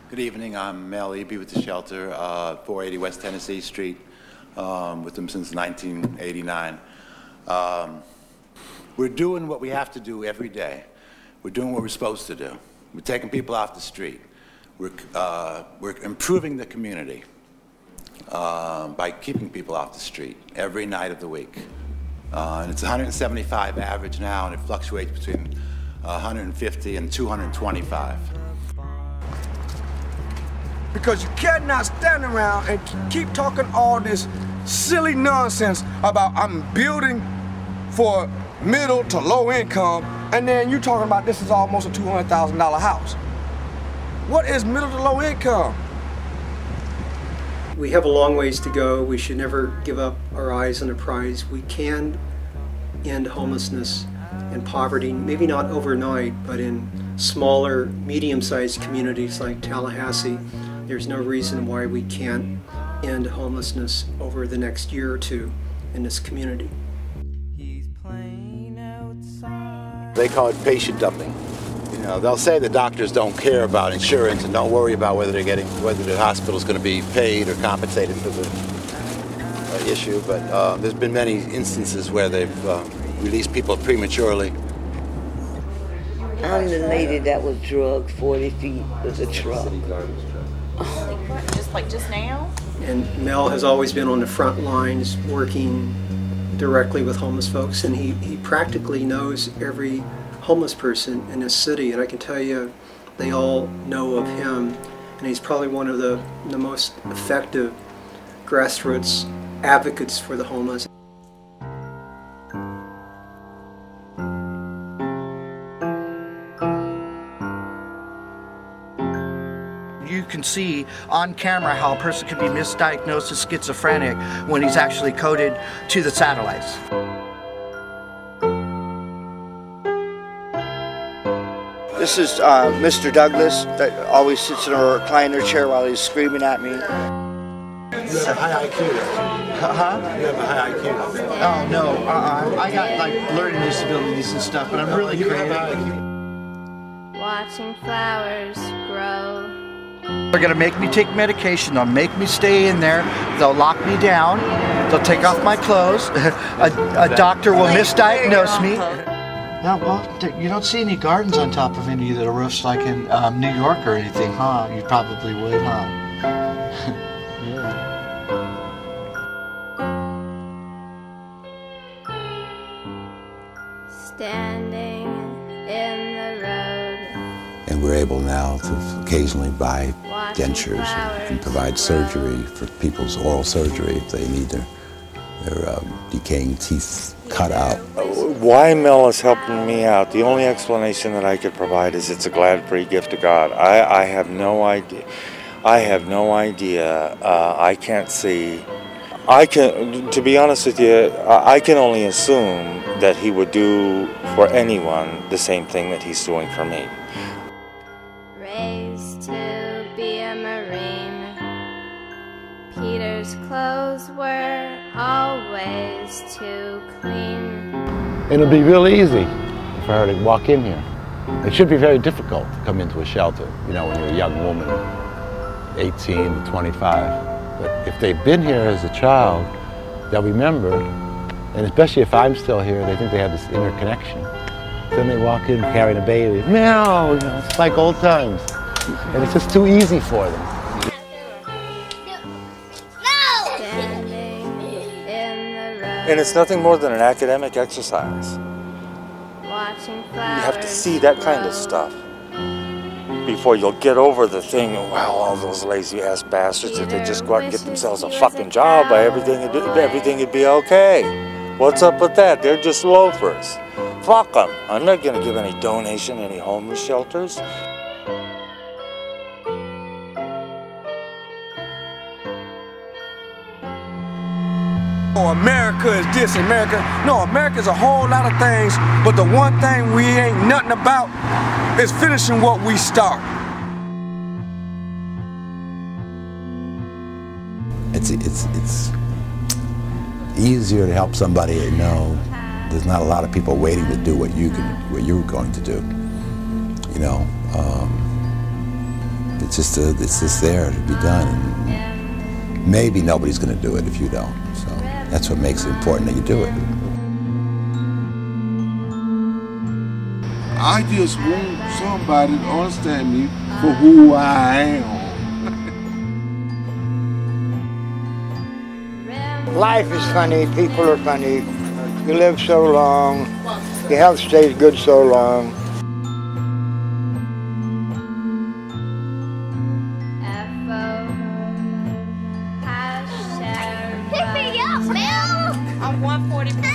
Good evening. I'm Mel Eby with the shelter, 480 West Tennessee Street, with them since 1989. We're doing what we have to do every day. We're doing what we're supposed to do. We're taking people off the street. We're improving the community by keeping people off the street every night of the week. And it's 175 average now, and it fluctuates between 150 and 225. Because you cannot stand around and keep talking all this silly nonsense about I'm building for middle to low income, and then you talking about this is almost a $200,000 house. What is middle to low income? We have a long ways to go. We should never give up our eyes on the prize. We can end homelessness and poverty, maybe not overnight, but in smaller, medium-sized communities like Tallahassee. There's no reason why we can't end homelessness over the next year or two in this community. They call it patient dumping. You know, they'll say the doctors don't care about insurance and don't worry about whether the hospital's going to be paid or compensated for the issue, but there's been many instances where they've released people prematurely. I'm the lady that was drugged 40 feet with a truck. Just now? And Mel has always been on the front lines working directly with homeless folks, and he practically knows every homeless person in this city, and I can tell you they all know of him, and he's probably one of the most effective grassroots advocates for the homeless. You can see on camera how a person can be misdiagnosed as schizophrenic when he's actually coded to the satellites. This is Mr. Douglas that always sits in a recliner chair while he's screaming at me. You have a high IQ. Huh? You have a high IQ. Oh no, I got like learning disabilities and stuff, but I'm really creative. Watching flowers grow. They're gonna make me take medication. They'll make me stay in there. They'll lock me down. They'll take off my clothes. A doctor will misdiagnose me. Yeah, well, you don't see any gardens on top of any of the roofs like in New York or anything, huh? You probably would, huh? Yeah. Standing in the road. And we're able now to occasionally buy dentures and provide surgery for people's oral surgery if they need their decaying teeth cut out. Why Mel is helping me out, the only explanation that I could provide is it's a glad free gift of God. I have no idea. I have no idea. I can't see. To be honest with you, I can only assume that he would do for anyone the same thing that he's doing for me. Raised to be a Marine, Peter's clothes were always too clean. And it'll be real easy for her to walk in here. It should be very difficult to come into a shelter, you know, when you're a young woman, 18 to 25. But if they've been here as a child, they'll remember, and especially if I'm still here, they think they have this inner connection. Then they walk in carrying a baby, meow, you know, it's like old times. And it's just too easy for them. And it's nothing more than an academic exercise. You have to see that kind of stuff before you'll get over the thing, wow, all those lazy ass bastards, if they just go out and get themselves a fucking job, everything would be okay. What's up with that? They're just loafers. Fuck them. I'm not going to give any donation to any homeless shelters. Oh, America is this, America. No, America's a whole lot of things, but the one thing we ain't nothing about is finishing what we start. It's easier to help somebody you know. There's not a lot of people waiting to do what you're going to do. You know, It's just there to be done. And maybe nobody's going to do it if you don't. So that's what makes it important that you do it. I just want somebody to understand me for who I am. Life is funny, people are funny. You live so long, your health stays good so long. Pick me up, Mel! I'm 140.